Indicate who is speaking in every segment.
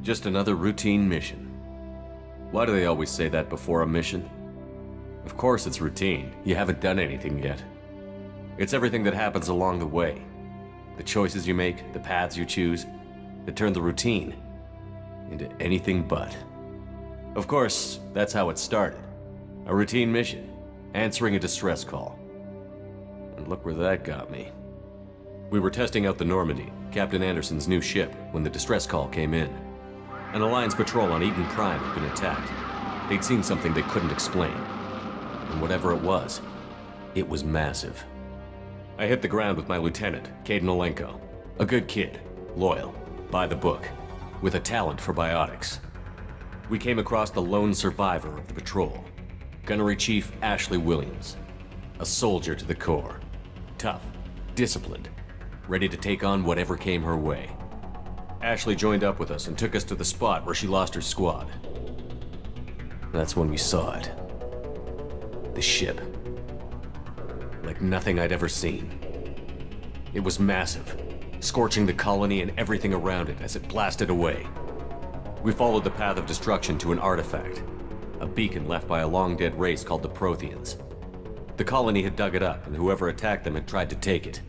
Speaker 1: Just another routine mission. Why do they always say that before a mission? Of course it's routine. You haven't done anything yet. It's everything that happens along the way. The choices you make, the paths you choose, that turn the routine into anything but. Of course, that's how it started. A routine mission, answering a distress call. And look where that got me. We were testing out the Normandy, Captain Anderson's new ship, when the distress call came in. An Alliance patrol on Eden Prime had been attacked. They'd seen something they couldn't explain. And whatever it was massive. I hit the ground with my lieutenant, Caden Olenko. A good kid, loyal, by the book, with a talent for biotics. We came across the lone survivor of the patrol, Gunnery Chief Ashley Williams. A soldier to the core. Tough, disciplined, ready to take on whatever came her way. Ashley joined up with us and took us to the spot where she lost her squad. That's when we saw it. The ship. Like nothing I'd ever seen. It was massive, scorching the colony and everything around it as it blasted away. We followed the path of destruction to an artifact, a beacon left by a long-dead race called the Protheans. The colony had dug it up, and whoever attacked them had tried to take it.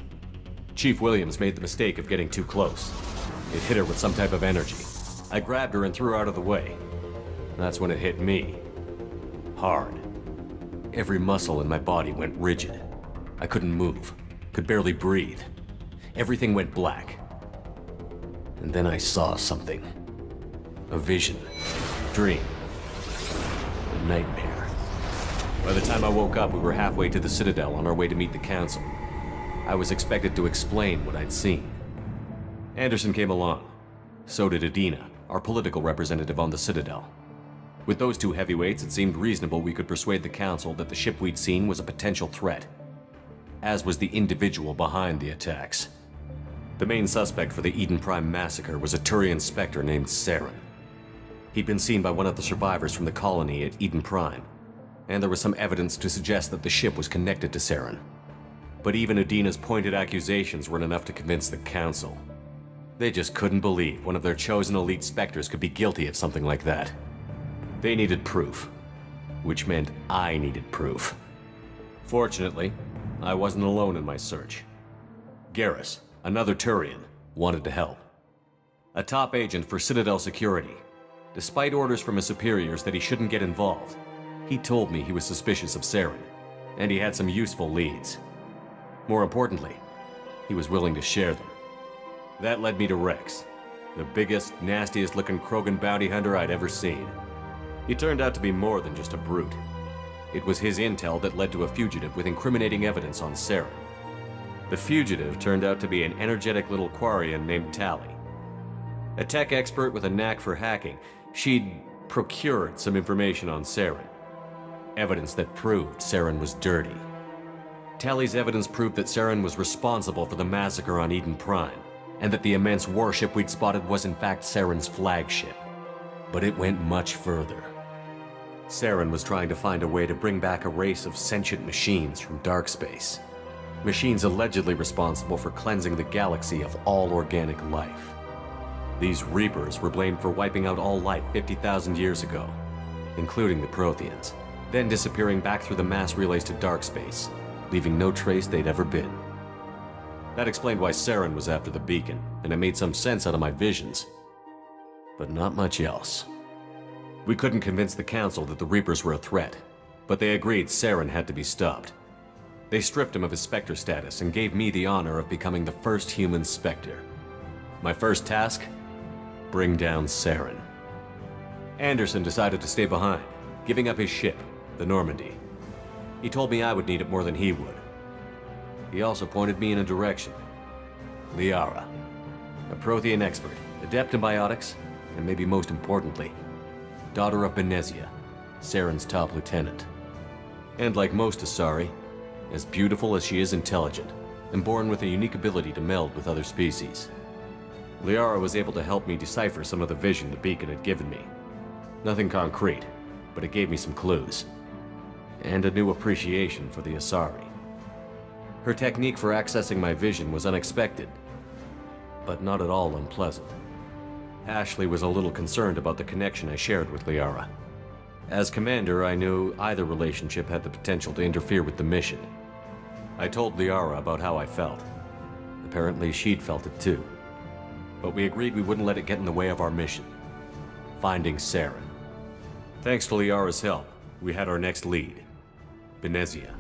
Speaker 1: Chief Williams made the mistake of getting too close. It hit her with some type of energy. I grabbed her and threw her out of the way. That's when it hit me. Hard. Every muscle in my body went rigid. I couldn't move, could barely breathe. Everything went black. And then I saw something. A vision, dream, a nightmare. By the time I woke up, we were halfway to the Citadel on our way to meet the Council. I was expected to explain what I'd seen. Anderson came along. So did Adina, our political representative on the Citadel. With those two heavyweights, it seemed reasonable we could persuade the Council that the ship we'd seen was a potential threat, as was the individual behind the attacks. The main suspect for the Eden Prime massacre was a Turian Spectre named Saren. He'd been seen by one of the survivors from the colony at Eden Prime, and there was some evidence to suggest that the ship was connected to Saren. But even Adina's pointed accusations weren't enough to convince the Council. They just couldn't believe one of their chosen elite Spectres could be guilty of something like that. They needed proof, which meant I needed proof. Fortunately, I wasn't alone in my search. Garrus, another Turian, wanted to help. A top agent for Citadel Security. Despite orders from his superiors that he shouldn't get involved, he told me he was suspicious of Saren, and he had some useful leads. More importantly, he was willing to share them. That led me to Rex, the biggest, nastiest-looking Krogan bounty hunter I'd ever seen. He turned out to be more than just a brute. It was his intel that led to a fugitive with incriminating evidence on Saren. The fugitive turned out to be an energetic little Quarian named Tali. A tech expert with a knack for hacking, she'd procured some information on Saren. Evidence that proved Saren was dirty. Tali's evidence proved that Saren was responsible for the massacre on Eden Prime, and that the immense warship we'd spotted was in fact Saren's flagship. But it went much further. Saren was trying to find a way to bring back a race of sentient machines from dark space. Machines allegedly responsible for cleansing the galaxy of all organic life. These Reapers were blamed for wiping out all life 50,000 years ago, including the Protheans, then disappearing back through the mass relays to dark space, leaving no trace they'd ever been. That explained why Saren was after the beacon, and it made some sense out of my visions. But not much else. We couldn't convince the Council that the Reapers were a threat, but they agreed Saren had to be stopped. They stripped him of his Spectre status and gave me the honor of becoming the first human Spectre. My first task? Bring down Saren. Anderson decided to stay behind, giving up his ship, the Normandy. He told me I would need it more than he would. He also pointed me in a direction. Liara, a Prothean expert, adept in biotics, and maybe most importantly, daughter of Benezia, Saren's top lieutenant. And like most Asari, as beautiful as she is intelligent, and born with a unique ability to meld with other species. Liara was able to help me decipher some of the vision the beacon had given me. Nothing concrete, but it gave me some clues. And a new appreciation for the Asari. Her technique for accessing my vision was unexpected, but not at all unpleasant. Ashley was a little concerned about the connection I shared with Liara. As commander, I knew either relationship had the potential to interfere with the mission. I told Liara about how I felt. Apparently, she'd felt it too. But we agreed we wouldn't let it get in the way of our mission. Finding Saren. Thanks to Liara's help, we had our next lead. Benezia.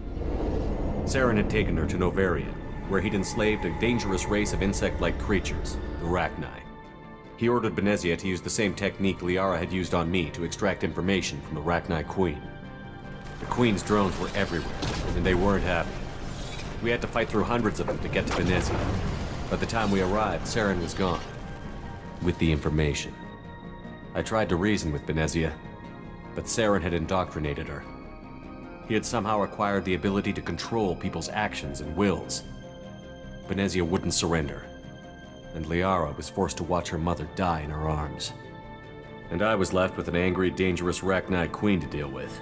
Speaker 1: Saren had taken her to Novaria, where he'd enslaved a dangerous race of insect-like creatures, the Rachni. He ordered Benezia to use the same technique Liara had used on me to extract information from the Rachni Queen. The Queen's drones were everywhere, and they weren't happy. We had to fight through hundreds of them to get to Benezia. By the time we arrived, Saren was gone. With the information. I tried to reason with Benezia, but Saren had indoctrinated her. He had somehow acquired the ability to control people's actions and wills. Benezia wouldn't surrender, and Liara was forced to watch her mother die in her arms. And I was left with an angry, dangerous Rachni Queen to deal with.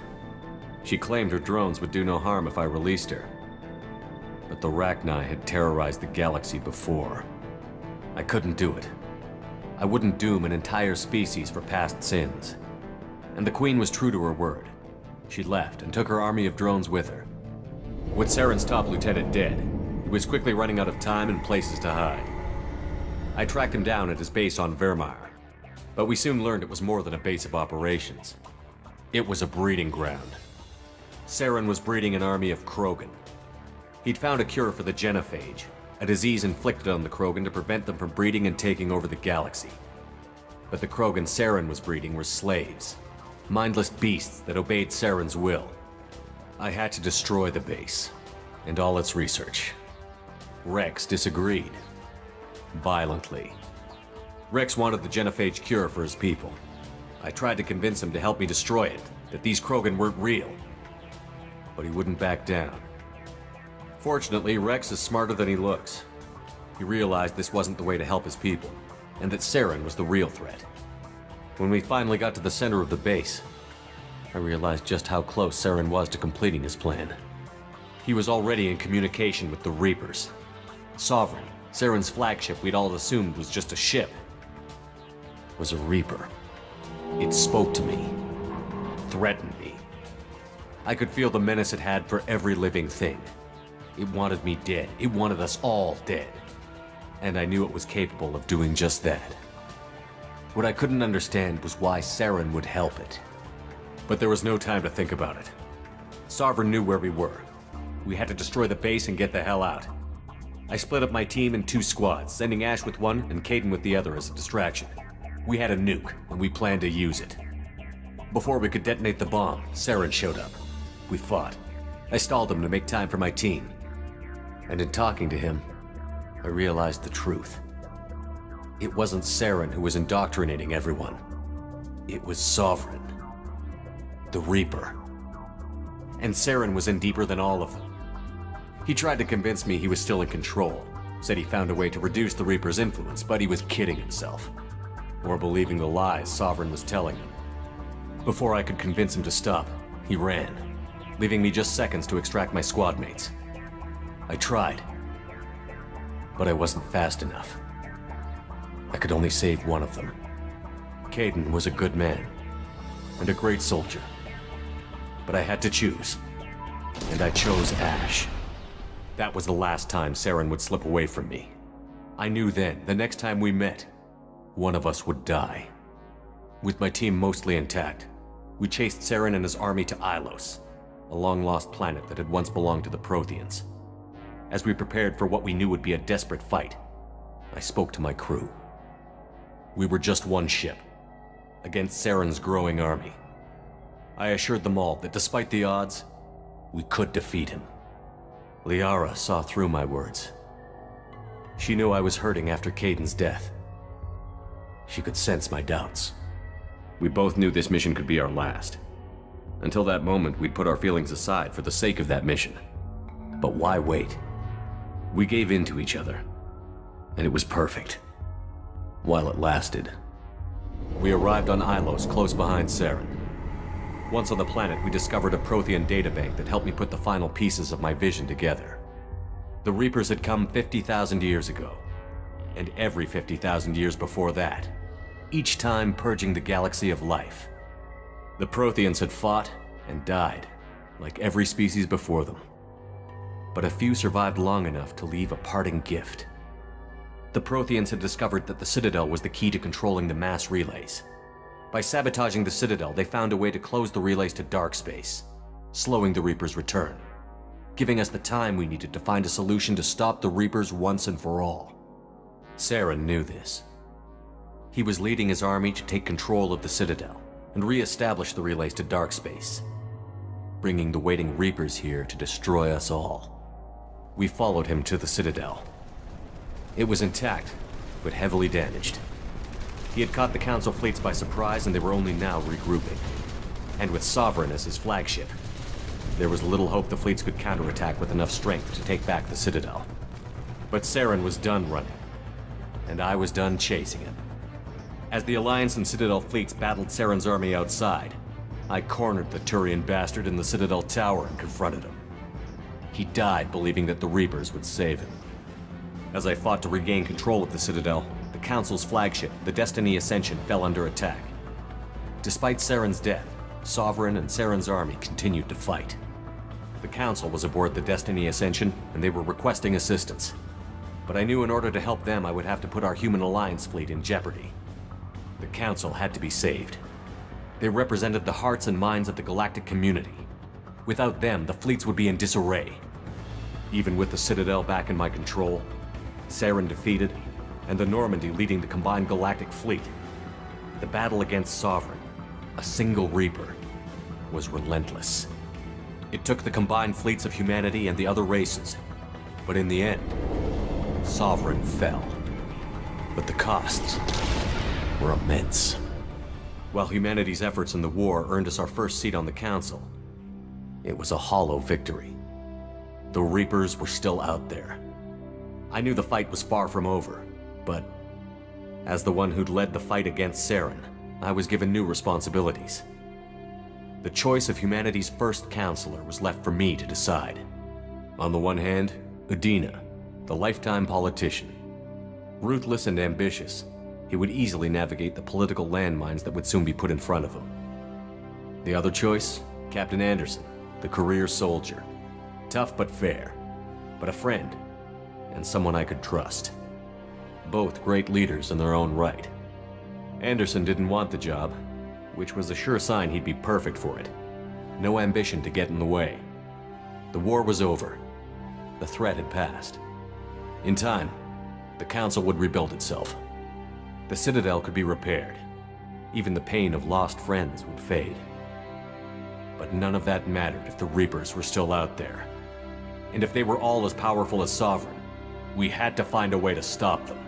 Speaker 1: She claimed her drones would do no harm if I released her. But the Rachni had terrorized the galaxy before. I couldn't do it. I wouldn't doom an entire species for past sins. And the Queen was true to her word. She left and took her army of drones with her. With Saren's top lieutenant dead, he was quickly running out of time and places to hide. I tracked him down at his base on Vermeer, but we soon learned it was more than a base of operations. It was a breeding ground. Saren was breeding an army of Krogan. He'd found a cure for the genophage, a disease inflicted on the Krogan to prevent them from breeding and taking over the galaxy. But the Krogan Saren was breeding were slaves, mindless beasts that obeyed Saren's will. I had to destroy the base, and all its research. Rex disagreed. Violently. Rex wanted the genophage cure for his people. I tried to convince him to help me destroy it, that these Krogan weren't real. But he wouldn't back down. Fortunately, Rex is smarter than he looks. He realized this wasn't the way to help his people, and that Saren was the real threat. When we finally got to the center of the base, I realized just how close Saren was to completing his plan. He was already in communication with the Reapers. Sovereign, Saren's flagship we'd all assumed was just a ship, was a Reaper. It spoke to me, threatened me. I could feel the menace it had for every living thing. It wanted me dead. It wanted us all dead. And I knew it was capable of doing just that. What I couldn't understand was why Saren would help it. But there was no time to think about it. Sovereign knew where we were. We had to destroy the base and get the hell out. I split up my team in 2 squads, sending Ash with one and Caden with the other as a distraction. We had a nuke, and we planned to use it. Before we could detonate the bomb, Saren showed up. We fought. I stalled him to make time for my team. And in talking to him, I realized the truth. It wasn't Saren who was indoctrinating everyone. It was Sovereign. The Reaper. And Saren was in deeper than all of them. He tried to convince me he was still in control, said he found a way to reduce the Reaper's influence, but he was kidding himself. Or believing the lies Sovereign was telling him. Before I could convince him to stop, he ran, leaving me just seconds to extract my squad mates. I tried, but I wasn't fast enough. I could only save one of them. Caden was a good man, and a great soldier. But I had to choose, and I chose Ash. That was the last time Saren would slip away from me. I knew then, the next time we met, one of us would die. With my team mostly intact, we chased Saren and his army to Ilos, a long-lost planet that had once belonged to the Protheans. As we prepared for what we knew would be a desperate fight, I spoke to my crew. We were just one ship, against Saren's growing army. I assured them all that despite the odds, we could defeat him. Liara saw through my words. She knew I was hurting after Caden's death. She could sense my doubts. We both knew this mission could be our last. Until that moment, we'd put our feelings aside for the sake of that mission. But why wait? We gave in to each other, and it was perfect. While it lasted. We arrived on Ilos, close behind Saren. Once on the planet, we discovered a Prothean databank that helped me put the final pieces of my vision together. The Reapers had come 50,000 years ago, and every 50,000 years before that. each time purging the galaxy of life. The Protheans had fought and died, like every species before them. But a few survived long enough to leave a parting gift. The Protheans had discovered that the Citadel was the key to controlling the mass relays. By sabotaging the Citadel, they found a way to close the relays to dark space, slowing the Reaper's return, giving us the time we needed to find a solution to stop the Reapers once and for all. Saren knew this. He was leading his army to take control of the Citadel and re-establish the relays to dark space, bringing the waiting Reapers here to destroy us all. We followed him to the Citadel. It was intact, but heavily damaged. He had caught the Council fleets by surprise, and they were only now regrouping. And with Sovereign as his flagship, there was little hope the fleets could counterattack with enough strength to take back the Citadel. But Saren was done running, and I was done chasing him. As the Alliance and Citadel fleets battled Saren's army outside, I cornered the Turian bastard in the Citadel tower and confronted him. He died believing that the Reapers would save him. As I fought to regain control of the Citadel, the Council's flagship, the Destiny Ascension, fell under attack. Despite Saren's death, Sovereign and Saren's army continued to fight. The Council was aboard the Destiny Ascension, and they were requesting assistance. But I knew in order to help them, I would have to put our human Alliance fleet in jeopardy. The Council had to be saved. They represented the hearts and minds of the galactic community. Without them, the fleets would be in disarray. Even with the Citadel back in my control, Saren defeated, and the Normandy leading the combined galactic fleet, the battle against Sovereign, a single Reaper, was relentless. It took the combined fleets of humanity and the other races, but in the end, Sovereign fell. But the costs were immense. While humanity's efforts in the war earned us our first seat on the Council, it was a hollow victory. The Reapers were still out there. I knew the fight was far from over, but as the one who'd led the fight against Saren, I was given new responsibilities. The choice of humanity's first counselor was left for me to decide. On the one hand, Udina, the lifetime politician. Ruthless and ambitious, he would easily navigate the political landmines that would soon be put in front of him. The other choice, Captain Anderson, the career soldier. Tough but fair, but a friend, and someone I could trust. Both great leaders in their own right. Anderson didn't want the job, which was a sure sign he'd be perfect for it. No ambition to get in the way. The war was over. The threat had passed. In time, the Council would rebuild itself. The Citadel could be repaired. Even the pain of lost friends would fade. But none of that mattered if the Reapers were still out there. And if they were all as powerful as Sovereign, we had to find a way to stop them.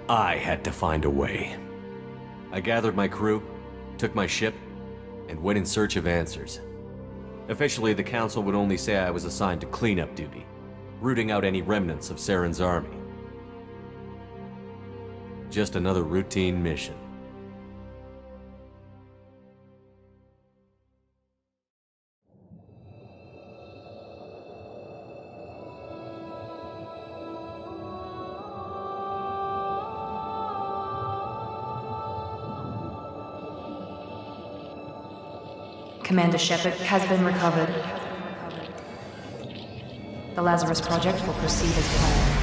Speaker 1: I had to find a way. I gathered my crew, took my ship, and went in search of answers. Officially, the Council would only say I was assigned to cleanup duty, rooting out any remnants of Saren's army. Just another routine mission.
Speaker 2: Commander Shepard has been recovered. The Lazarus Project will proceed as planned.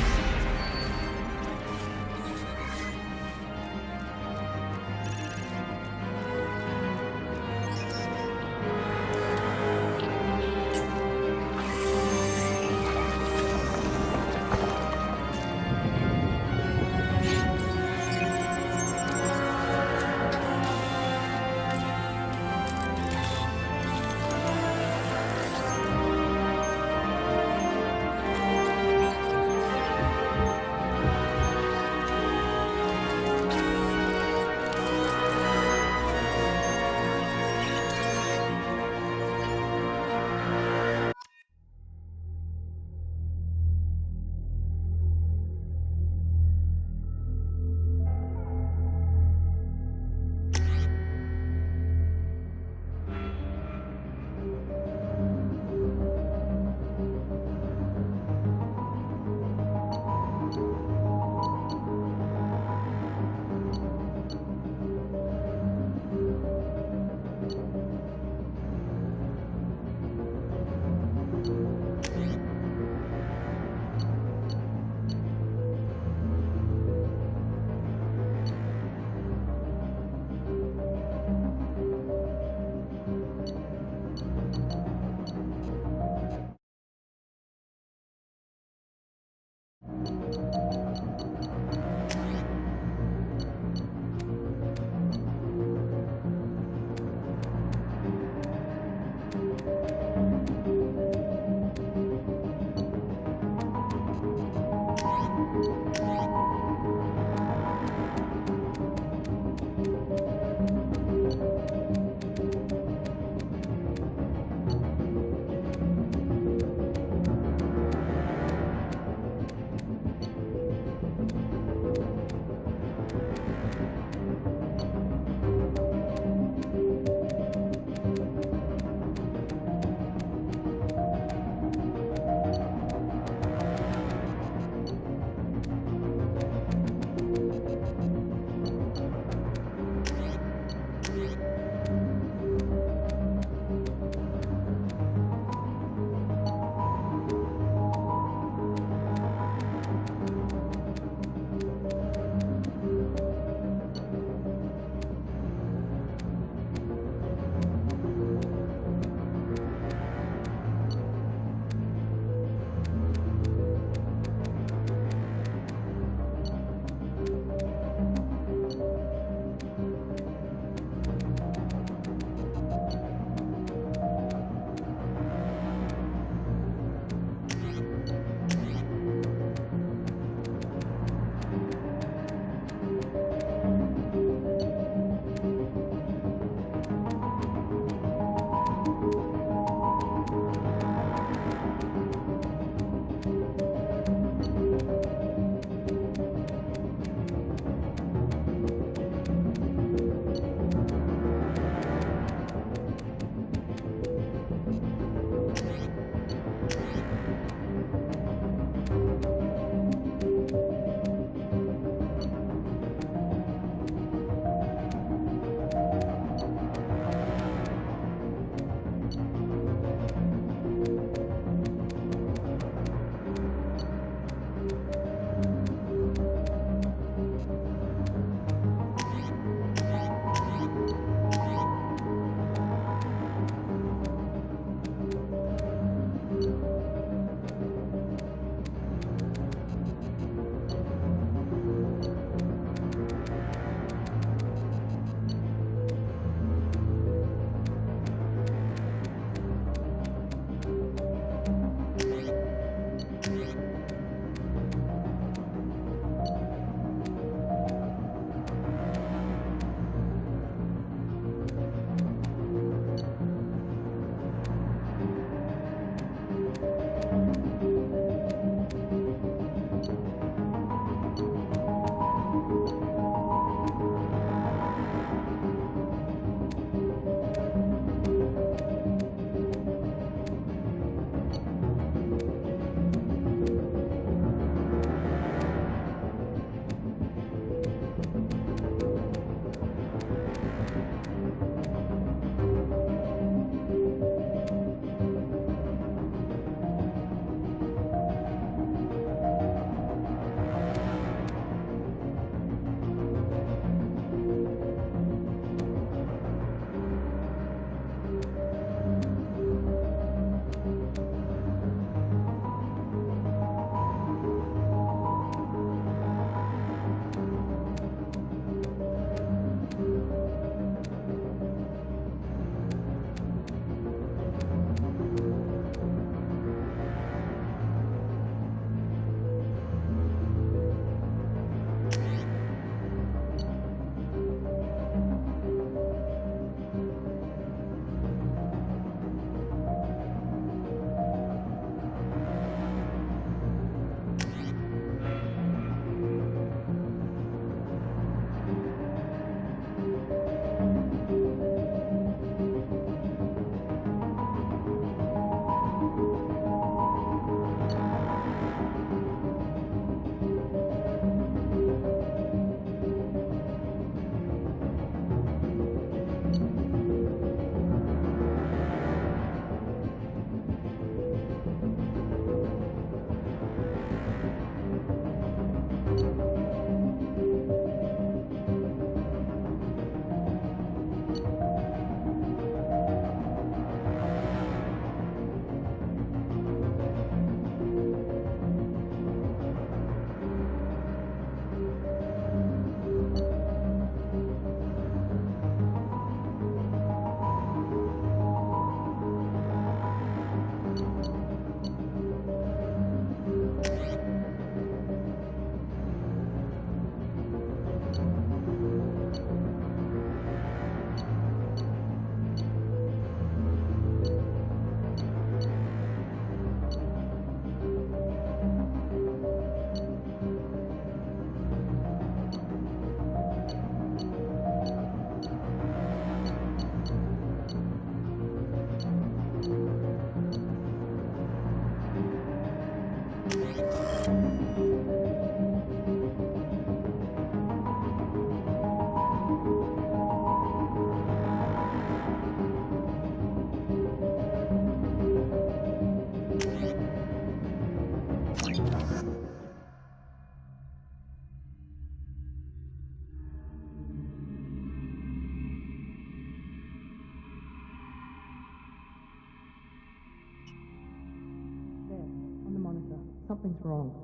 Speaker 2: Something's wrong.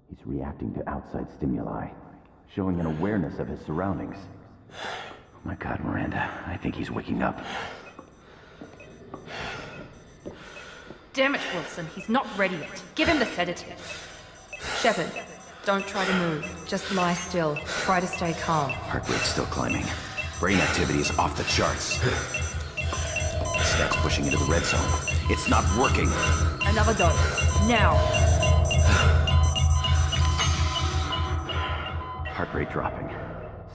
Speaker 3: He's reacting to outside stimuli, showing an awareness of his surroundings. Oh my God, Miranda, I think he's waking up.
Speaker 2: Damn it, Wilson, he's not ready yet. Give him the sedative. Shepard, don't try to move. Just lie still. Try to stay calm.
Speaker 3: Heart rate's still climbing. Brain activity is off the charts. Stats pushing into the red zone. It's not working.
Speaker 2: Another dose. Now.
Speaker 3: Heart rate dropping.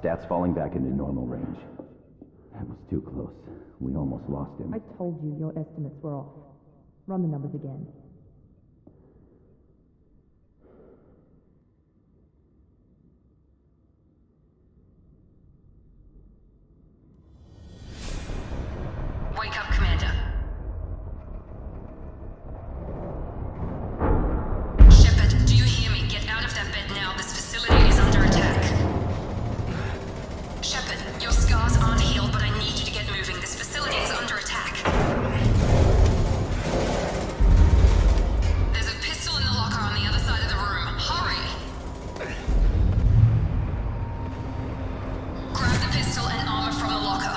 Speaker 3: Stats falling back into normal range. That was too close. We almost lost him.
Speaker 2: I told you your estimates were off. Run the numbers again.
Speaker 4: Wake up, Commander. Shepard, do you hear me? Get out of that bed now. This facility is under attack. Shepard, your scars aren't healed, but I need you to get moving. This facility is under attack. There's a pistol in the locker on the other side of the room. Hurry! Grab the pistol and armor from the locker.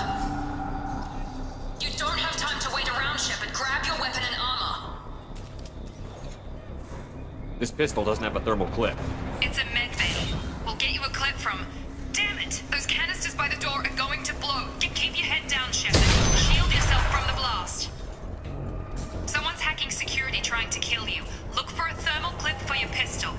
Speaker 4: You don't have time to wait around, Shepard. Grab your weapon and armor.
Speaker 1: This pistol doesn't have a thermal clip.
Speaker 4: It's a med bay. We'll get you a clip from... Damn it! Those canisters by the door are going to blow. Keep your head down, Shepard. Shield yourself from the blast. Someone's hacking security trying to kill you. Look for a thermal clip for your pistol.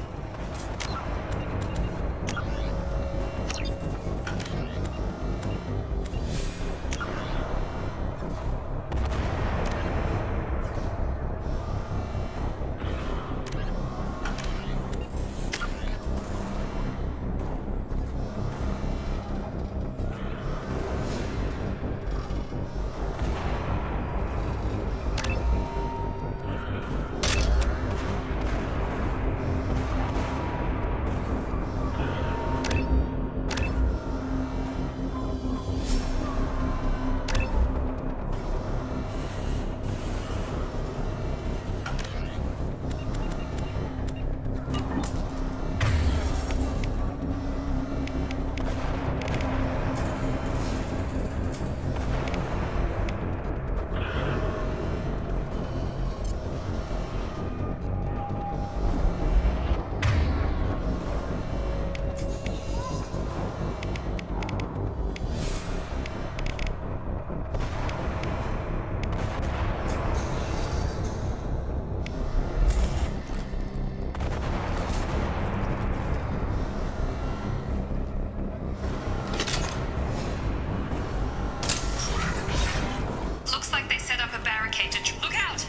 Speaker 4: Look out!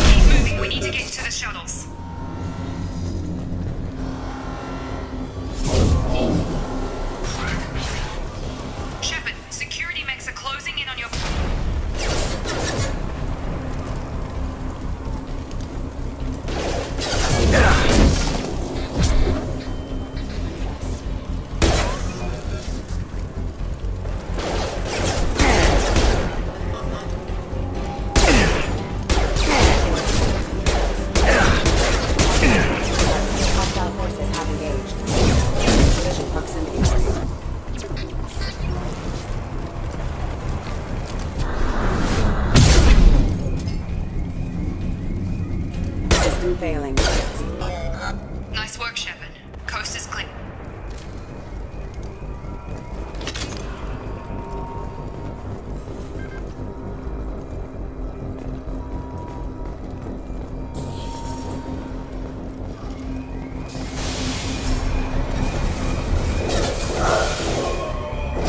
Speaker 4: Keep moving, we need to get to the shuttles. Shepard, security mechs are closing in on your...
Speaker 5: Failing.
Speaker 4: Nice work, Shepard. Coast is clear.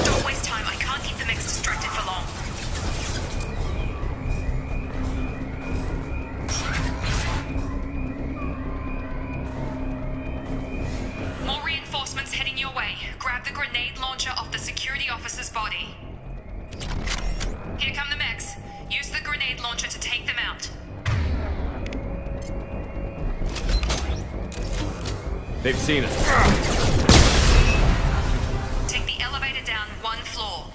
Speaker 4: Don't waste time. I can't keep the mechs distracted for long. More reinforcements heading your way. Grab the grenade launcher off the security officer's body. Here come the mechs. Use the grenade launcher to take them out.
Speaker 1: They've seen us.
Speaker 4: Take the elevator down one floor.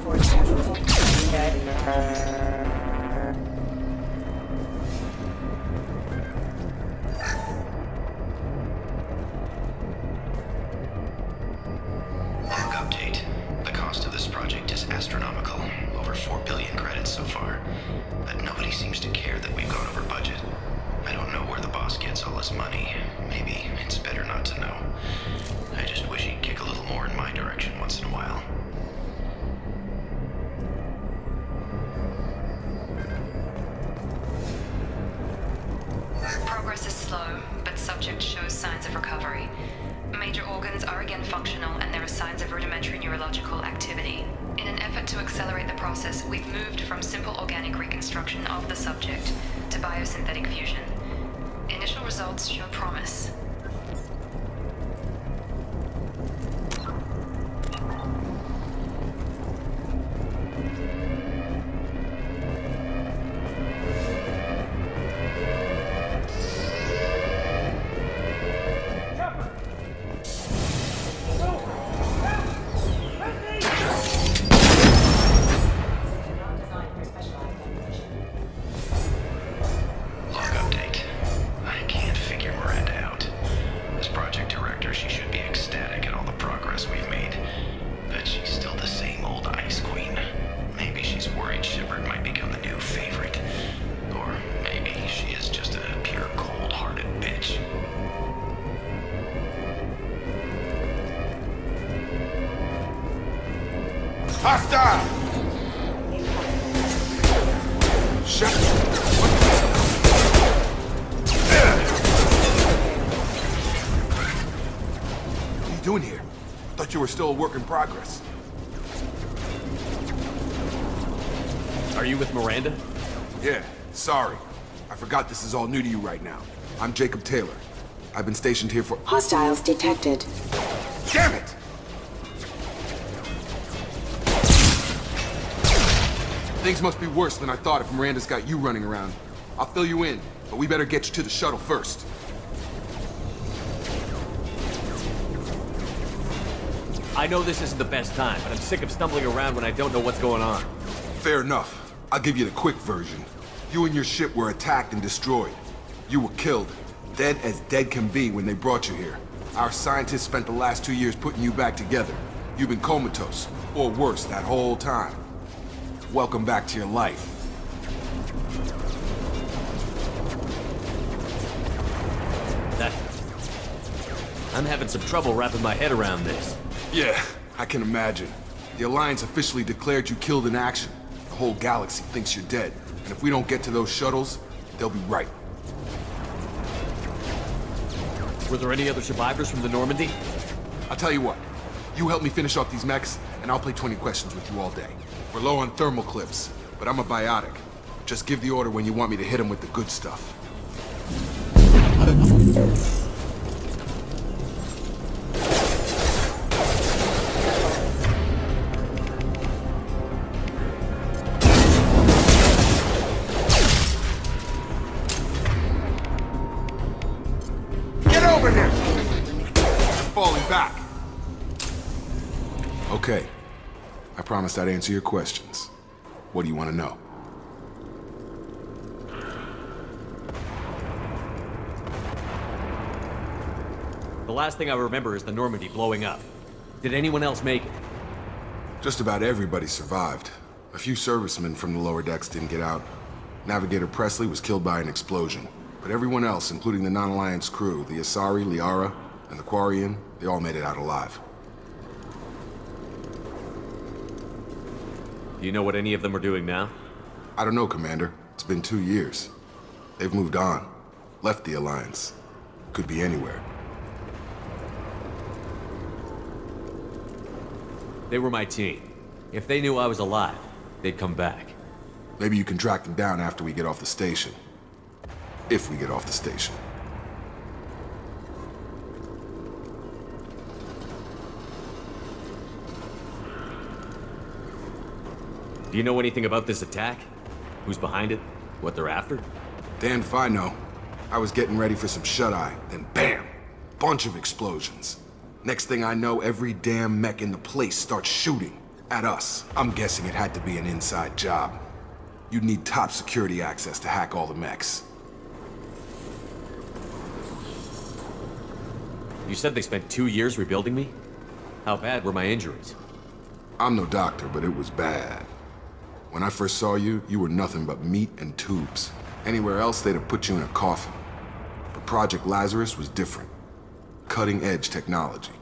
Speaker 5: Report casualty. Dead.
Speaker 6: Log update. The cost of this project is astronomical. Over 4 billion credits so far. But nobody seems to care that we've gone over budget. I don't know where the boss gets all his money. Maybe it's better not to know. I just wish he'd kick a little more in my direction once in a while.
Speaker 4: Progress is slow, but subject shows signs of recovery. Major organs are again functional, and there are signs of rudimentary neurological activity. In an effort to accelerate the process, we've moved from simple organic reconstruction of the subject to biosynthetic fusion. Initial results show promise.
Speaker 6: Log update. I can't figure Miranda out. As project director, she should be ecstatic at all the progress we've made. But she's still the same old ice queen. Maybe she's worried Shepard might become the new favorite. Or maybe she is just a pure cold-hearted bitch.
Speaker 7: Hostile! Shut What are you doing here? Thought you were still a work in progress.
Speaker 1: Are you with Miranda?
Speaker 7: Yeah, sorry. I forgot this is all new to you right now. I'm Jacob Taylor. I've been stationed here for—
Speaker 5: Hostiles detected.
Speaker 7: Damn it! Things must be worse than I thought if Miranda's got you running around. I'll fill you in, but we better get you to the shuttle first.
Speaker 1: I know this isn't the best time, but I'm sick of stumbling around when I don't know what's going on.
Speaker 7: Fair enough. I'll give you the quick version. You and your ship were attacked and destroyed. You were killed, dead as dead can be when they brought you here. Our scientists spent the last 2 years putting you back together. You've been comatose, or worse, that whole time. Welcome back to your life.
Speaker 1: I'm having some trouble wrapping my head around this.
Speaker 7: Yeah, I can imagine. The Alliance officially declared you killed in action. The whole galaxy thinks you're dead, and if we don't get to those shuttles, they'll be right.
Speaker 1: Were there any other survivors from the Normandy?
Speaker 7: I'll tell you what. You help me finish off these mechs, and I'll play 20 questions with you all day. We're low on thermal clips, but I'm a biotic. Just give the order when you want me to hit them with the good stuff. Get over here! Falling back. Okay. I promised I'd answer your questions. What do you want to know?
Speaker 1: The last thing I remember is the Normandy blowing up. Did anyone else make it?
Speaker 7: Just about everybody survived. A few servicemen from the lower decks didn't get out. Navigator Presley was killed by an explosion. But everyone else, including the non-Alliance crew, the Asari, Liara, and the Quarian, they all made it out alive.
Speaker 1: Do you know what any of them are doing now?
Speaker 7: I don't know, Commander. It's been 2 years. They've moved on. Left the Alliance. Could be anywhere.
Speaker 1: They were my team. If they knew I was alive, they'd come back.
Speaker 7: Maybe you can track them down after we get off the station. If we get off the station.
Speaker 1: Do you know anything about this attack? Who's behind it? What they're after?
Speaker 7: Damned if I know. I was getting ready for some shut-eye, then bam! Bunch of explosions. Next thing I know, every damn mech in the place starts shooting. At us, I'm guessing it had to be an inside job. You'd need top security access to hack all the mechs.
Speaker 1: You said they spent 2 years rebuilding me? How bad were my injuries?
Speaker 7: I'm no doctor, but it was bad. When I first saw you, you were nothing but meat and tubes. Anywhere else, they'd have put you in a coffin. But Project Lazarus was different. Cutting-edge technology.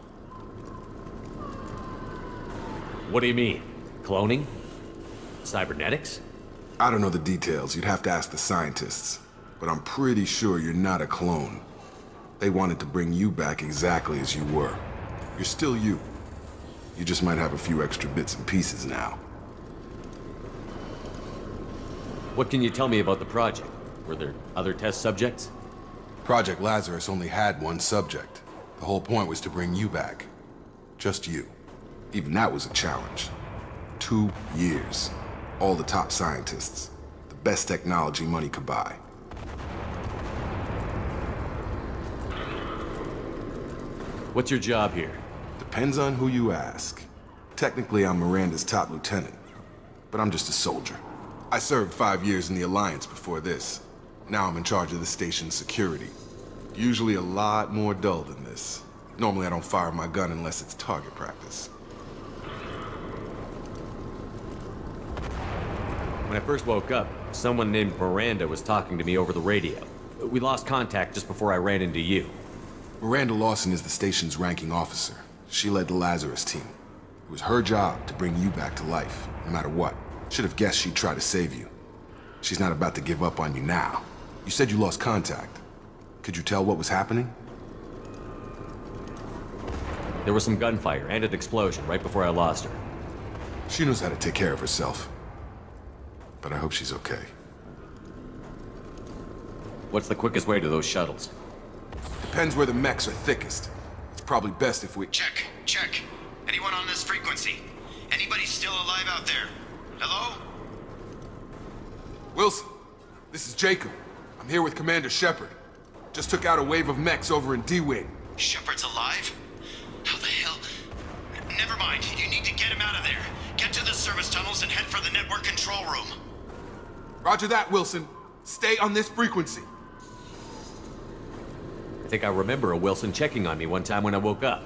Speaker 1: What do you mean? Cloning? Cybernetics?
Speaker 7: I don't know the details. You'd have to ask the scientists. But I'm pretty sure you're not a clone. They wanted to bring you back exactly as you were. You're still you. You just might have a few extra bits and pieces now.
Speaker 1: What can you tell me about the project? Were there other test subjects?
Speaker 7: Project Lazarus only had one subject. The whole point was to bring you back. Just you. Even that was a challenge. 2 years. All the top scientists. The best technology money could buy.
Speaker 1: What's your job here?
Speaker 7: Depends on who you ask. Technically, I'm Miranda's top lieutenant. But I'm just a soldier. I served 5 years in the Alliance before this. Now I'm in charge of the station's security. Usually a lot more dull than this. Normally I don't fire my gun unless it's target practice.
Speaker 1: When I first woke up, someone named Miranda was talking to me over the radio. We lost contact just before I ran into you.
Speaker 7: Miranda Lawson is the station's ranking officer. She led the Lazarus team. It was her job to bring you back to life, no matter what. Should have guessed she'd try to save you. She's not about to give up on you now. You said you lost contact. Could you tell what was happening?
Speaker 1: There was some gunfire and an explosion right before I lost her.
Speaker 7: She knows how to take care of herself. But I hope she's okay.
Speaker 1: What's the quickest way to those shuttles?
Speaker 7: Depends where the mechs are thickest. It's probably best if we...
Speaker 6: Check, check. Anyone on this frequency? Anybody still alive out there? Hello?
Speaker 7: Wilson, this is Jacob. I'm here with Commander Shepard. Just took out a wave of mechs over in D-Wing.
Speaker 6: Shepard's alive? How the hell? Never mind. You need to get him out of there. Get to the service tunnels and head for the network control room.
Speaker 7: Roger that, Wilson. Stay on this frequency.
Speaker 1: I think I remember a Wilson checking on me one time when I woke up.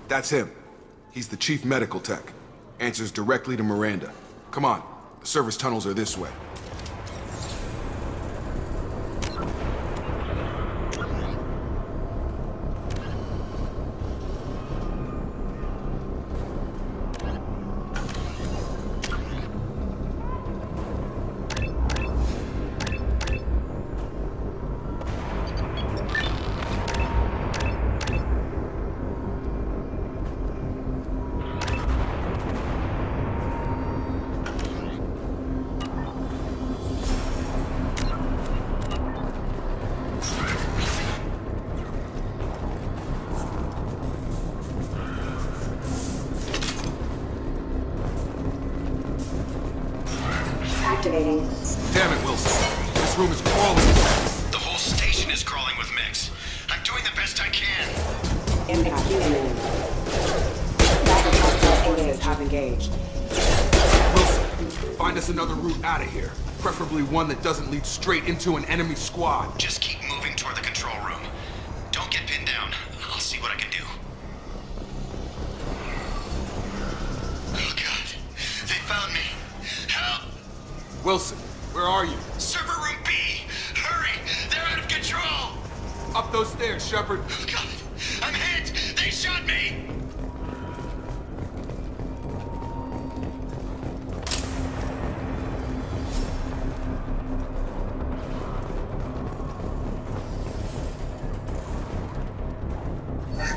Speaker 7: That's him. He's the chief medical tech. Answers directly to Miranda. Come on. The service tunnels are this way.
Speaker 5: Activating.
Speaker 7: Damn it, Wilson. This room is crawling.
Speaker 6: The whole station is crawling with mechs. I'm doing the best I can.
Speaker 5: Impact imminent. Rapid hostile forces have engaged.
Speaker 7: Wilson, find us another route out of here. Preferably one that doesn't lead straight into an enemy squad.
Speaker 6: Just keep moving toward the control room. Don't get pinned down. I'll see what I can do. Oh God. They found me. Help!
Speaker 7: Wilson, where are you?
Speaker 6: Server room B! Hurry! They're out of control!
Speaker 7: Up those stairs, Shepard.
Speaker 6: Oh God! I'm hit! They shot me!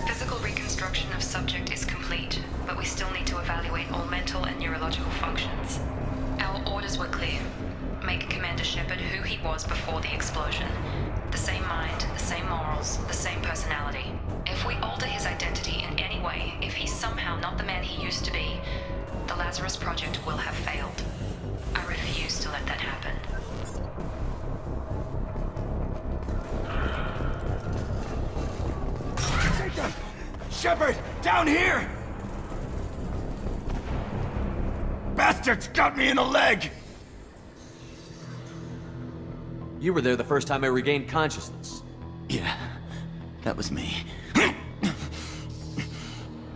Speaker 4: Physical reconstruction of subject is complete, but we still need to evaluate all mental and neurological functions. Our orders were clear. Make Commander Shepard who he was before the explosion. The same mind, the same morals, the same personality. If we alter his identity in any way, if he's somehow not the man he used to be, the Lazarus Project will have failed. I refuse to let that happen.
Speaker 8: Shepard, down here!
Speaker 3: bastards got me in the leg!
Speaker 1: You were there the first time I regained consciousness.
Speaker 3: Yeah, that was me.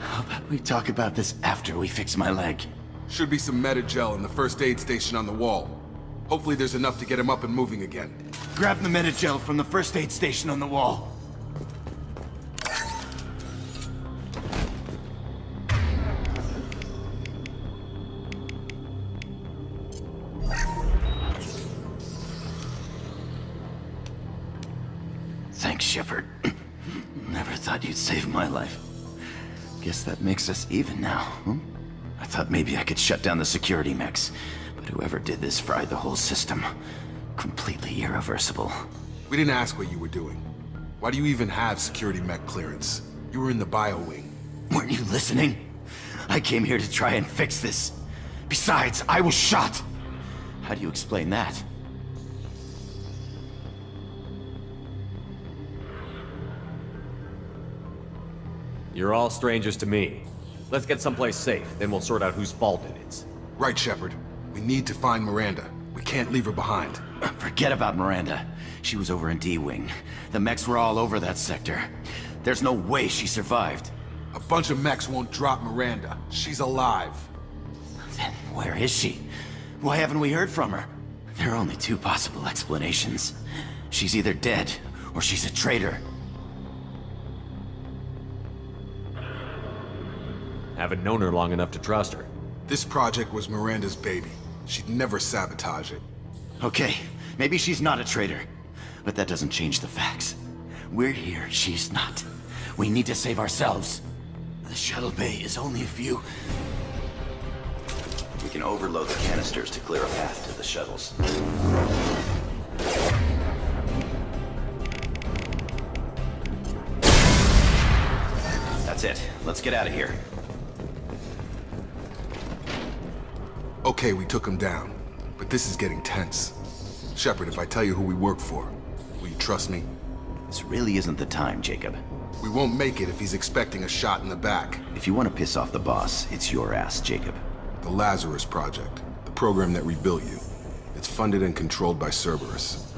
Speaker 3: How about we talk about this after we fix my leg?
Speaker 7: Should be some Metagel in the first aid station on the wall. Hopefully there's enough to get him up and moving again.
Speaker 3: Grab the Metagel from the first aid station on the wall. Thanks, Shepard. Never thought you'd save my life. Guess that makes us even now, huh? I thought maybe I could shut down the security mechs, but whoever did this fried the whole system. Completely irreversible.
Speaker 7: We didn't ask what you were doing. Why do you even have security mech clearance? You were in the bio wing.
Speaker 3: Weren't you listening? I came here to try and fix this. Besides, I was shot. How do you explain that?
Speaker 1: You're all strangers to me. Let's get someplace safe, then we'll sort out whose fault it is.
Speaker 7: Right, Shepard. We need to find Miranda. We can't leave her behind.
Speaker 3: Forget about Miranda. She was over in D-Wing. The mechs were all over that sector. There's no way she survived.
Speaker 7: A bunch of mechs won't drop Miranda. She's alive.
Speaker 3: Then where is she? Why haven't we heard from her? There are only two possible explanations. She's either dead, or she's a traitor.
Speaker 1: Haven't known her long enough to trust her.
Speaker 7: This project was Miranda's baby. She'd never sabotage it.
Speaker 3: Okay, maybe she's not a traitor. But that doesn't change the facts. We're here, she's not. We need to save ourselves. The shuttle bay is only a few... We can overload the canisters to clear a path to the shuttles. That's it. Let's get out of here.
Speaker 7: Okay, we took him down. But this is getting tense. Shepard, if I tell you who we work for, will you trust me?
Speaker 3: This really isn't the time, Jacob.
Speaker 7: We won't make it if he's expecting a shot in the back.
Speaker 3: If you want to piss off the boss, it's your ass, Jacob.
Speaker 7: The Lazarus Project, the program that rebuilt you. It's funded and controlled by Cerberus.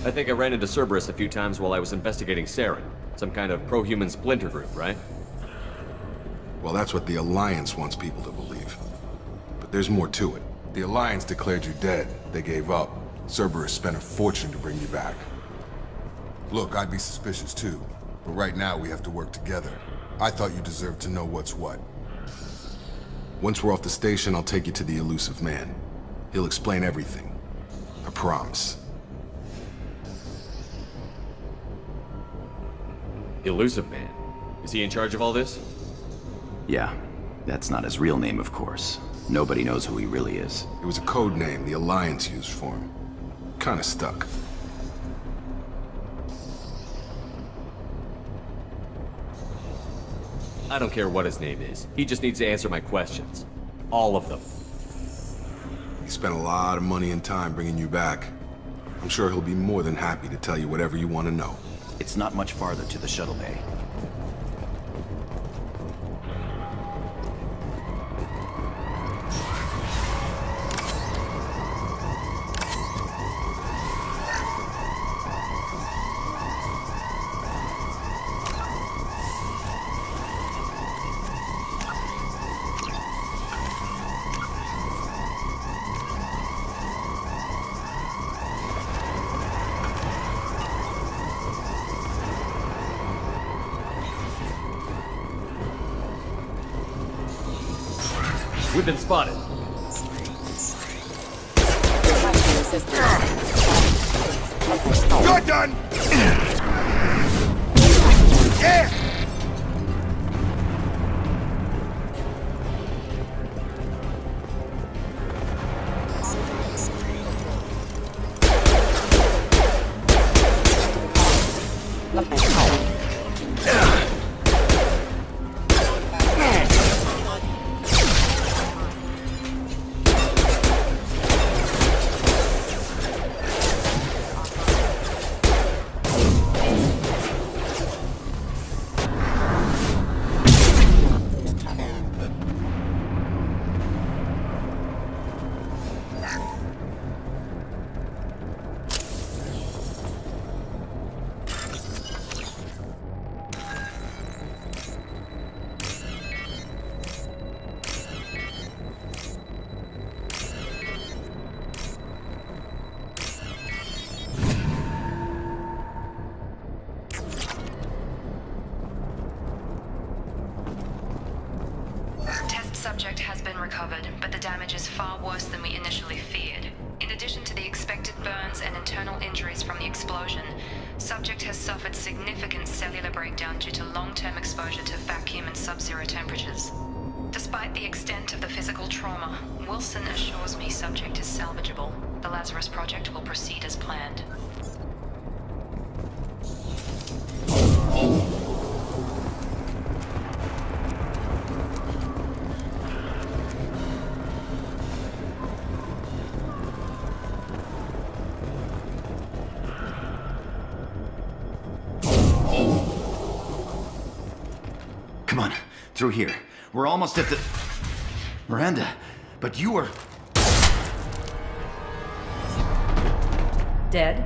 Speaker 1: I think I ran into Cerberus a few times while I was investigating Saren. Some kind of pro-human splinter group, right?
Speaker 7: Well, that's what the Alliance wants people to believe. But there's more to it. The Alliance declared you dead. They gave up. Cerberus spent a fortune to bring you back. Look, I'd be suspicious too. But right now we have to work together. I thought you deserved to know what's what. Once we're off the station, I'll take you to the elusive man. He'll explain everything. I promise.
Speaker 1: Elusive Man. Is he in charge of all this?
Speaker 3: Yeah, that's not his real name, of course. Nobody knows who he really is.
Speaker 7: It was a code name the Alliance used for him. Kinda stuck.
Speaker 1: I don't care what his name is. He just needs to answer my questions. All of them.
Speaker 7: He spent a lot of money and time bringing you back. I'm sure he'll be more than happy to tell you whatever you want to know.
Speaker 3: It's not much farther to the shuttle bay.
Speaker 1: We've been spotted.
Speaker 7: You're done! Yeah!
Speaker 4: subject has been recovered, but the damage is far worse than we initially feared. In addition to the expected burns and internal injuries from the explosion, subject has suffered significant cellular breakdown due to long-term exposure to vacuum and sub-zero temperatures. Despite the extent of the physical trauma, Wilson assures me subject is salvageable. The Lazarus Project will proceed as planned.
Speaker 3: Come on, through here. We're almost at the... Miranda, but you were...
Speaker 2: Dead?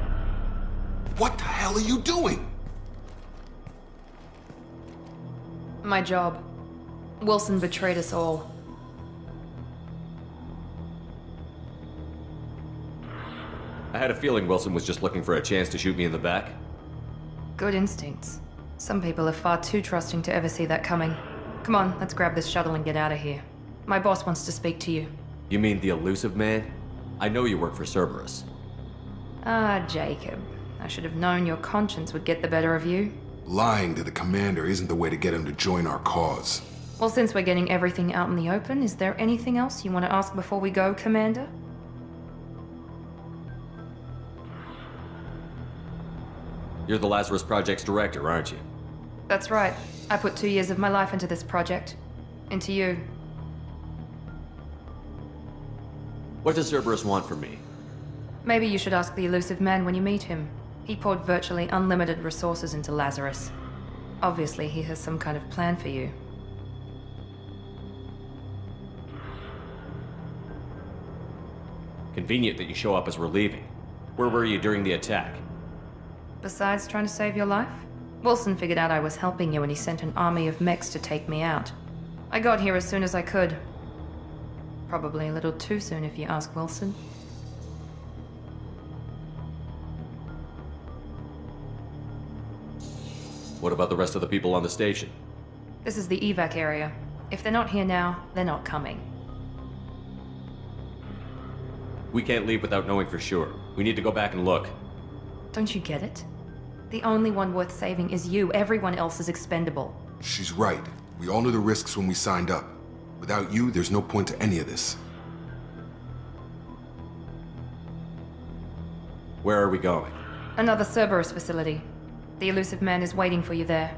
Speaker 7: What the hell are you doing?
Speaker 2: My job. Wilson betrayed us all.
Speaker 1: I had a feeling Wilson was just looking for a chance to shoot me in the back.
Speaker 2: Good instincts. Some people are far too trusting to ever see that coming. Come on, let's grab this shuttle and get out of here. My boss wants to speak to you.
Speaker 1: You mean the elusive man? I know you work for Cerberus.
Speaker 2: Ah, Jacob. I should have known your conscience would get the better of you.
Speaker 7: Lying to the commander isn't the way to get him to join our cause.
Speaker 2: Well, since we're getting everything out in the open, is there anything else you want to ask before we go, Commander?
Speaker 1: You're the Lazarus Project's director, aren't you?
Speaker 2: That's right. I put 2 years of my life into this project. Into you.
Speaker 1: What does Cerberus want from me?
Speaker 2: Maybe you should ask the elusive man when you meet him. He poured virtually unlimited resources into Lazarus. Obviously, he has some kind of plan for you.
Speaker 1: Convenient that you show up as we're leaving. Where were you during the attack?
Speaker 2: Besides trying to save your life? Wilson figured out I was helping you and he sent an army of mechs to take me out. I got here as soon as I could. Probably a little too soon if you ask Wilson.
Speaker 1: What about the rest of the people on the station?
Speaker 2: This is the evac area. If they're not here now, they're not coming.
Speaker 1: We can't leave without knowing for sure. We need to go back and look.
Speaker 2: Don't you get it? The only one worth saving is you. Everyone else is expendable.
Speaker 7: She's right. We all knew the risks when we signed up. Without you, there's no point to any of this.
Speaker 1: Where are we going?
Speaker 2: Another Cerberus facility. The elusive man is waiting for you there.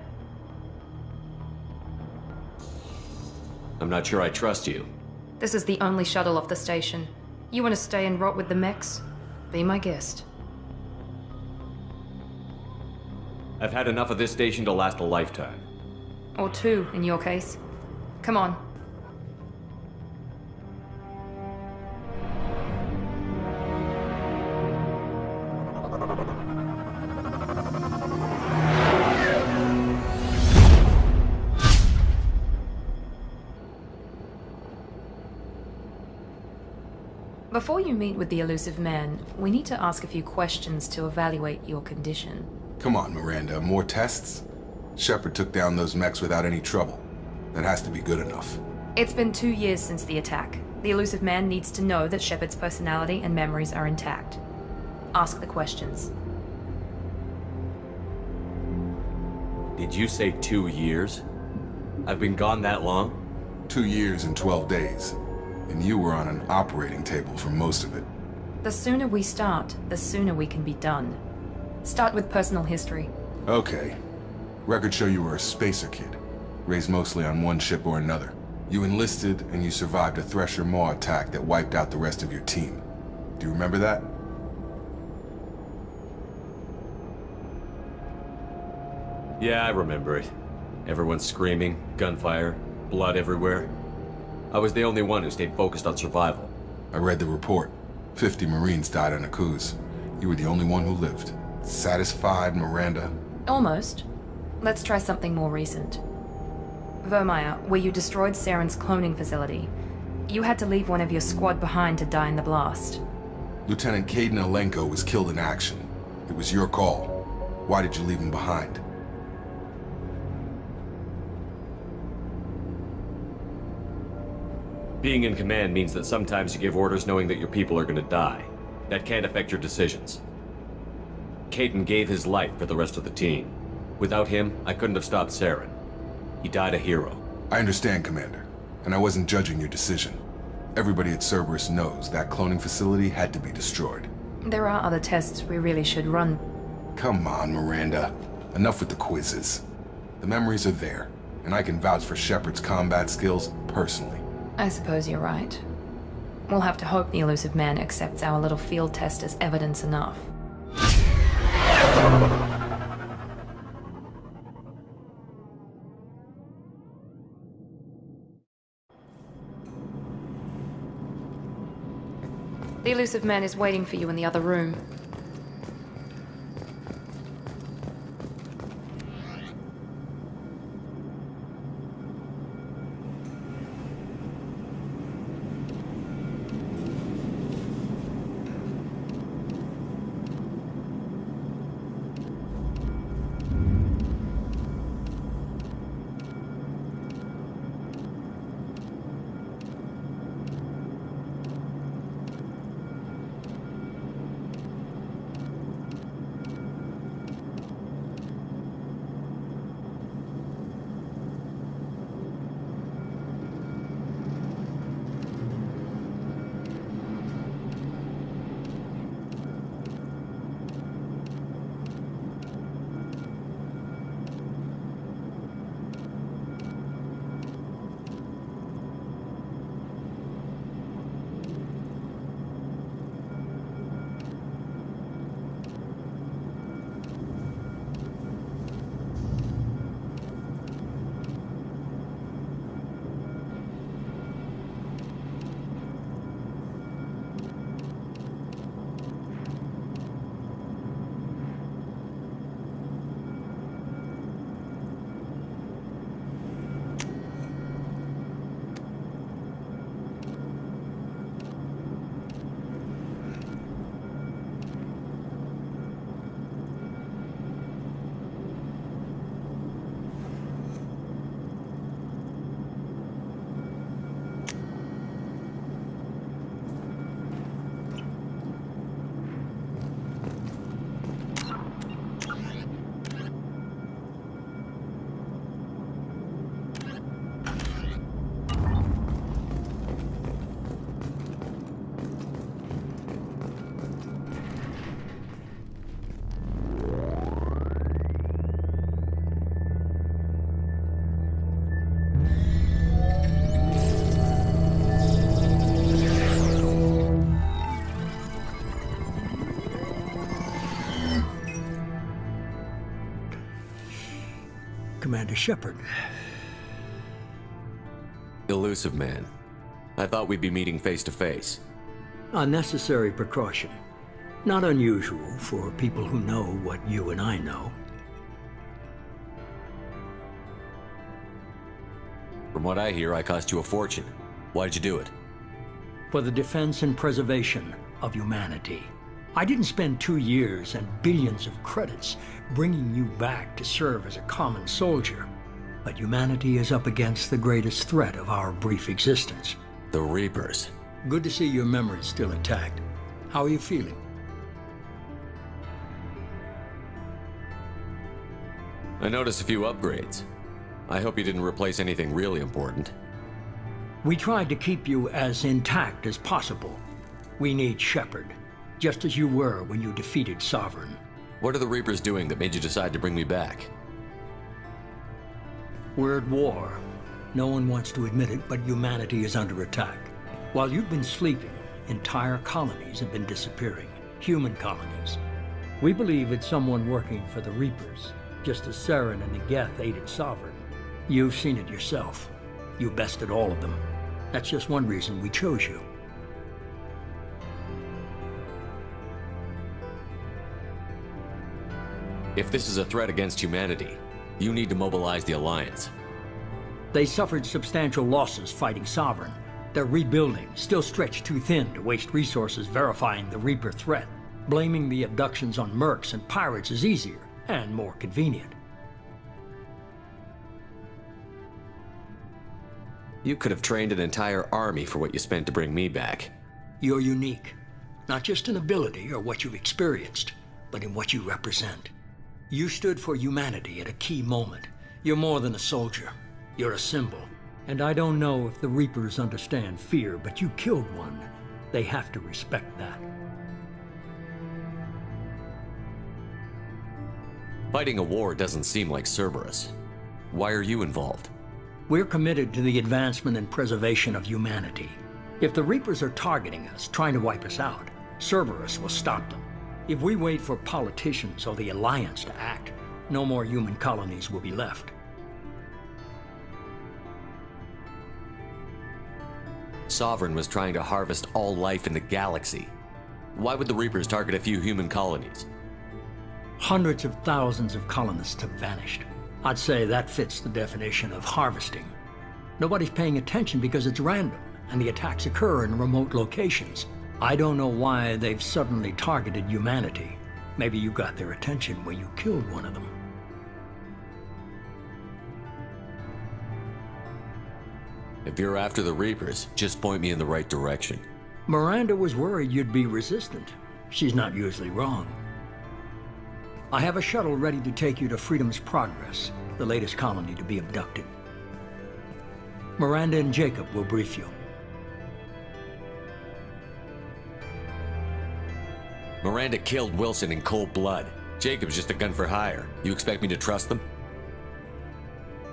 Speaker 1: I'm not sure I trust you.
Speaker 2: This is the only shuttle off the station. You want to stay and rot with the mechs? Be my guest.
Speaker 1: I've had enough of this station to last a lifetime.
Speaker 2: Or two, in your case. Come on. Before you meet with the elusive man, we need to ask a few questions to evaluate your condition.
Speaker 7: Come on, Miranda, more tests? Shepard took down those mechs without any trouble. That has to be good enough.
Speaker 2: It's been 2 years since the attack. The elusive man needs to know that Shepard's personality and memories are intact. Ask the questions.
Speaker 1: Did you say 2 years? I've been gone that long?
Speaker 7: 2 years and 12 days. And you were on an operating table for most of it.
Speaker 2: The sooner we start, the sooner we can be done. Start with personal history.
Speaker 7: Okay. Records show you were a spacer kid, raised mostly on one ship or another. You enlisted and you survived a Thresher Maw attack that wiped out the rest of your team. Do you remember that?
Speaker 1: Yeah, I remember it. Everyone screaming, gunfire, blood everywhere. I was the only one who stayed focused on survival.
Speaker 7: I read the report. 50 Marines died on a cruise. You were the only one who lived. Satisfied, Miranda?
Speaker 2: Almost. Let's try something more recent. Vermeer, where you destroyed Saren's cloning facility. You had to leave one of your squad behind to die in the blast.
Speaker 7: Lieutenant Caden Alenko was killed in action. It was your call. Why did you leave him behind?
Speaker 1: Being in command means that sometimes you give orders knowing that your people are gonna die. That can't affect your decisions. Caden gave his life for the rest of the team. Without him, I couldn't have stopped Saren. He died a hero.
Speaker 7: I understand, Commander, and I wasn't judging your decision. Everybody at Cerberus knows that cloning facility had to be destroyed.
Speaker 2: There are other tests we really should run.
Speaker 7: Come on, Miranda. Enough with the quizzes. The memories are there, and I can vouch for Shepard's combat skills personally.
Speaker 2: I suppose you're right. We'll have to hope the elusive man accepts our little field test as evidence enough. The elusive man is waiting for you in the other room.
Speaker 8: Commander Shepard.
Speaker 1: Elusive man. I thought we'd be meeting face to face.
Speaker 8: A necessary precaution. Not unusual for people who know what you and I know.
Speaker 1: From what I hear, I cost you a fortune. Why'd you do it?
Speaker 8: For the defense and preservation of humanity. I didn't spend 2 years and billions of credits bringing you back to serve as a common soldier. But humanity is up against the greatest threat of our brief existence.
Speaker 1: The Reapers.
Speaker 8: Good to see your memory's still intact. How are you feeling?
Speaker 1: I noticed a few upgrades. I hope you didn't replace anything really important.
Speaker 8: We tried to keep you as intact as possible. We need Shepard, just as you were when you defeated Sovereign.
Speaker 1: What are the Reapers doing that made you decide to bring me back?
Speaker 8: We're at war. No one wants to admit it, but humanity is under attack. While you've been sleeping, entire colonies have been disappearing. Human colonies. We believe it's someone working for the Reapers, just as Saren and the Geth aided Sovereign. You've seen it yourself. You bested all of them. That's just one reason we chose you.
Speaker 1: If this is a threat against humanity, you need to mobilize the Alliance.
Speaker 8: They suffered substantial losses fighting Sovereign. They're rebuilding, still stretched too thin to waste resources verifying the Reaper threat. Blaming the abductions on mercs and pirates is easier and more convenient.
Speaker 1: You could have trained an entire army for what you spent to bring me back.
Speaker 8: You're unique, not just in ability or what you've experienced, but in what you represent. You stood for humanity at a key moment. You're more than a soldier. You're a symbol. And I don't know if the Reapers understand fear, but you killed one. They have to respect that.
Speaker 1: Fighting a war doesn't seem like Cerberus. Why are you involved?
Speaker 8: We're committed to the advancement and preservation of humanity. If the Reapers are targeting us, trying to wipe us out, Cerberus will stop them. If we wait for politicians or the Alliance to act, no more human colonies will be left.
Speaker 1: Sovereign was trying to harvest all life in the galaxy. Why would the Reapers target a few human colonies?
Speaker 8: Hundreds of thousands of colonists have vanished. I'd say that fits the definition of harvesting. Nobody's paying attention because it's random, and the attacks occur in remote locations. I don't know why they've suddenly targeted humanity. Maybe you got their attention when you killed one of them.
Speaker 1: If you're after the Reapers, just point me in the right direction.
Speaker 8: Miranda was worried you'd be resistant. She's not usually wrong. I have a shuttle ready to take you to Freedom's Progress, the latest colony to be abducted. Miranda and Jacob will brief you.
Speaker 1: Miranda killed Wilson in cold blood. Jacob's just a gun for hire. You expect me to trust them?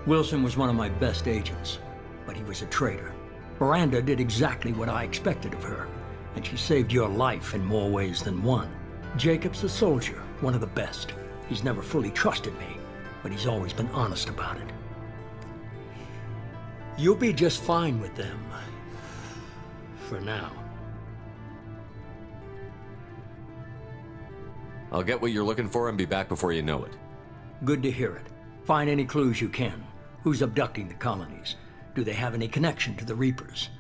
Speaker 8: Wilson was one of my best agents, but he was a traitor. Miranda did exactly what I expected of her, and she saved your life in more ways than one. Jacob's a soldier, one of the best. He's never fully trusted me, but he's always been honest about it. You'll be just fine with them. For now.
Speaker 1: I'll get what you're looking for and be back before you know it.
Speaker 8: Good to hear it. Find any clues you can. Who's abducting the colonies? Do they have any connection to the Reapers?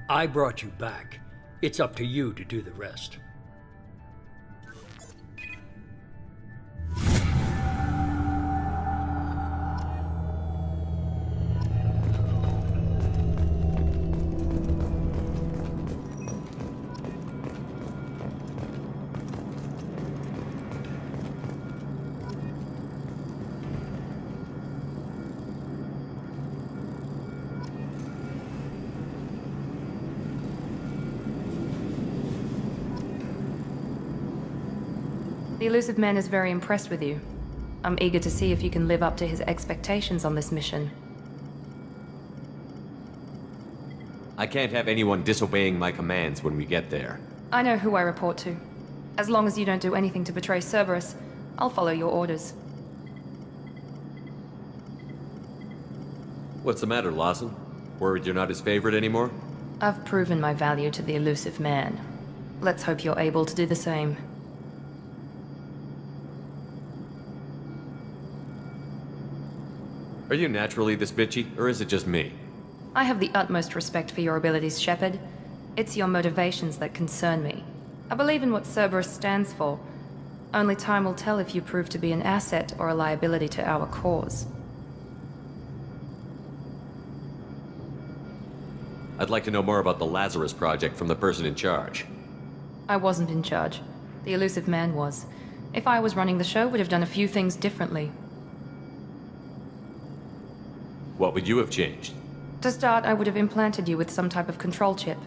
Speaker 8: I brought you back. It's up to you to do the rest.
Speaker 2: The elusive man is very impressed with you. I'm eager to see if you can live up to his expectations on this mission.
Speaker 1: I can't have anyone disobeying my commands when we get there.
Speaker 2: I know who I report to. As long as you don't do anything to betray Cerberus, I'll follow your orders.
Speaker 1: What's the matter, Lawson? Worried you're not his favorite anymore?
Speaker 2: I've proven my value to the elusive man. Let's hope you're able to do the same.
Speaker 1: Are you naturally this bitchy, or is it just me?
Speaker 2: I have the utmost respect for your abilities, Shepard. It's your motivations that concern me. I believe in what Cerberus stands for. Only time will tell if you prove to be an asset or a liability to our cause.
Speaker 1: I'd like to know more about the Lazarus Project from the person in charge.
Speaker 2: I wasn't in charge. The elusive man was. If I was running the show, would have done a few things differently.
Speaker 1: What would you have changed?
Speaker 2: To start, I would have implanted you with some type of control chip.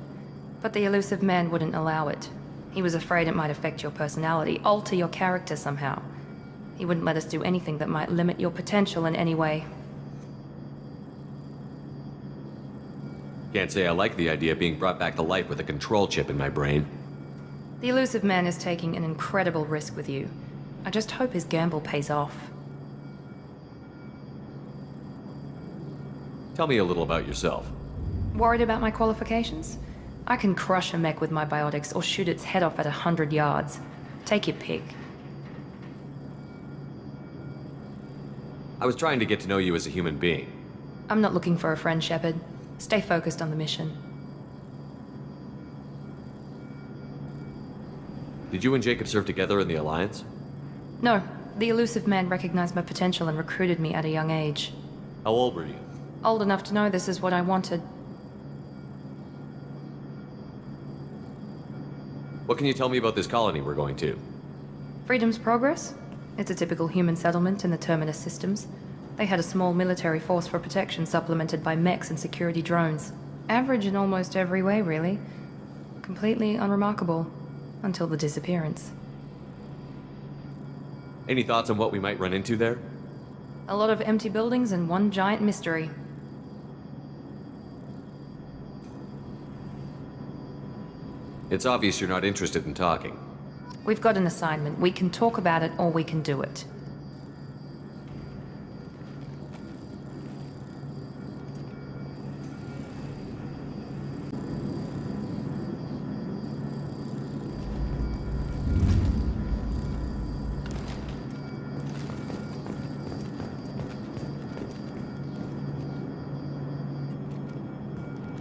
Speaker 2: But the elusive man wouldn't allow it. He was afraid it might affect your personality, alter your character somehow. He wouldn't let us do anything that might limit your potential in any way.
Speaker 1: Can't say I like the idea of being brought back to life with a control chip in my brain.
Speaker 2: The elusive man is taking an incredible risk with you. I just hope his gamble pays off.
Speaker 1: Tell me a little about yourself.
Speaker 2: Worried about my qualifications? I can crush a mech with my biotics or shoot its head off at 100 yards. Take your pick.
Speaker 1: I was trying to get to know you as a human being.
Speaker 2: I'm not looking for a friend, Shepard. Stay focused on the mission.
Speaker 1: Did you and Jacob serve together in the Alliance?
Speaker 2: No, the elusive man recognized my potential and recruited me at a young age.
Speaker 1: How old were you?
Speaker 2: Old enough to know this is what I wanted.
Speaker 1: What can you tell me about this colony we're going to?
Speaker 2: Freedom's Progress? It's a typical human settlement in the Terminus systems. They had a small military force for protection supplemented by mechs and security drones. Average in almost every way, really. Completely unremarkable. Until the disappearance.
Speaker 1: Any thoughts on what we might run into there?
Speaker 2: A lot of empty buildings and one giant mystery.
Speaker 1: It's obvious you're not interested in talking.
Speaker 2: We've got an assignment. We can talk about it or we can do it.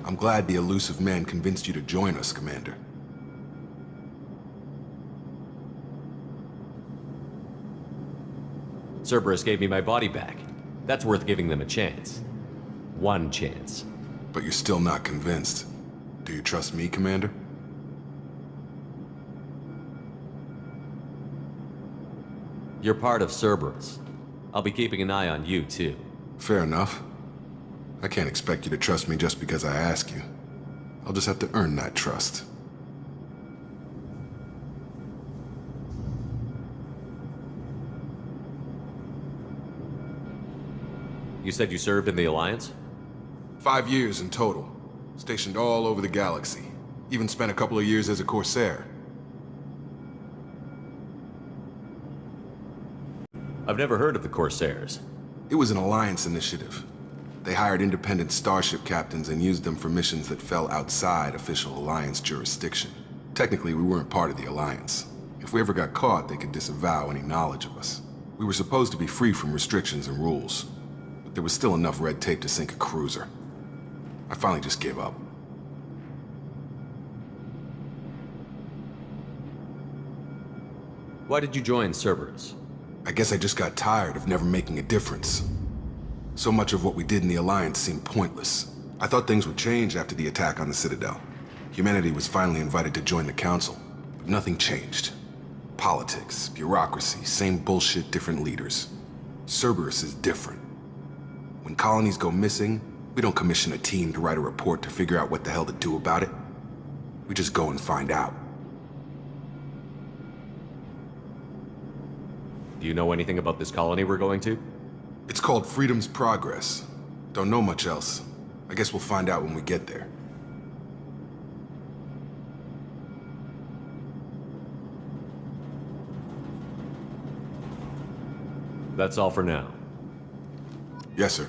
Speaker 7: I'm glad the elusive man convinced you to join us, Commander.
Speaker 1: Cerberus gave me my body back. That's worth giving them a chance. One chance.
Speaker 7: But you're still not convinced. Do you trust me, Commander?
Speaker 1: You're part of Cerberus. I'll be keeping an eye on you, too.
Speaker 7: Fair enough. I can't expect you to trust me just because I ask you. I'll just have to earn that trust.
Speaker 1: You said you served in the Alliance?
Speaker 7: 5 years in total. Stationed all over the galaxy. Even spent a couple of years as a Corsair.
Speaker 1: I've never heard of the Corsairs.
Speaker 7: It was an Alliance initiative. They hired independent starship captains and used them for missions that fell outside official Alliance jurisdiction. Technically, we weren't part of the Alliance. If we ever got caught, they could disavow any knowledge of us. We were supposed to be free from restrictions and rules. But there was still enough red tape to sink a cruiser. I finally just gave up.
Speaker 1: Why did you join Cerberus?
Speaker 7: I guess I just got tired of never making a difference. So much of what we did in the Alliance seemed pointless. I thought things would change after the attack on the Citadel. Humanity was finally invited to join the Council, but nothing changed. Politics, bureaucracy, same bullshit, different leaders. Cerberus is different. When colonies go missing, we don't commission a team to write a report to figure out what the hell to do about it. We just go and find out.
Speaker 1: Do you know anything about this colony we're going to?
Speaker 7: It's called Freedom's Progress. Don't know much else. I guess we'll find out when we get there.
Speaker 1: That's all for now.
Speaker 7: Yes, sir.